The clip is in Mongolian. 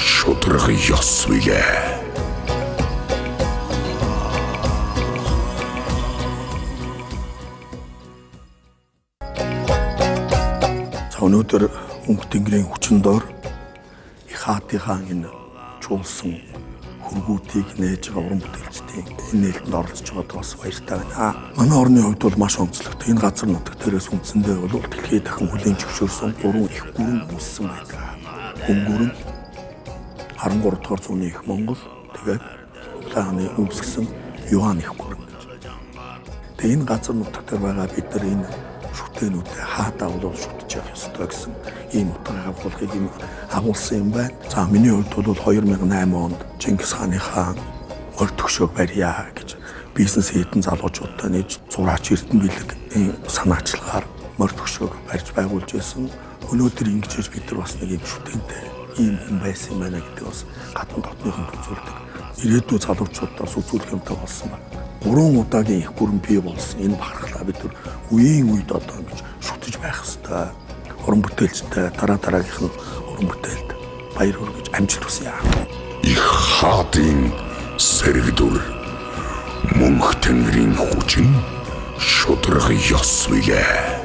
шудраг ёс билээ. Өнөөдөр Өнгө тэнгэрийн хүчин доор их хаатынхаа энэ чуулсан хөргүүдийг нээж байгаа уран бүтээлчдийн энэ нээлтэнд оролцож байгаад бас баяртай байна. Манай орны хувьд бол маш онцлогтой. Энэ газар нутаг дээрээс үндсэндээ бол дэлхийд дахин хүлээн зөвшөөрсөн 3 их гүрэн үүссэн байдаг. Гүрэн 13 дугаар зууны их Монгол, тэгээд Улааны үүсгэсэн Юан их гүрэн. Тэгээд энэ газар нутаг дээр байгаа бид нар энэ шүтэнүүдээ хаадаа бол шүтэж явах ёстой гэсэн ийм утгыг агуулгыг юм агуулсан юм байна. За миний хувьд бол 2008 онд Чингис хааны хаан морь төгшөөг барья гэж бизнес хийдэн залуучуудтай нээж зураач эрдэнэ бэлэг санаачлагаар морь төгшөөг барьж байгуулж байсан. Өнөөдөр ингэж хийж бид нар бас нэг юм шүтэнтэй ийм хүн байсан юм байна гэдэг бас гадна дотныхон үзүүлдэг. Ирээдүйн залуучуудаас үзүүлэх юмтай болсон байна. 3 удаагийн их гүрэн бий болсон энэ бахархлаа бид нар үеийн үед одоо ингэж шүтэж байх ёстой. Уран бүтээлчтэй дараагийнх нь уран бүтээлд баяр хүргэж амжилт хүсье. Их хаатын сэрэгдүр Мөнх тэнгэрийн хүчин шудраг ёс билээ.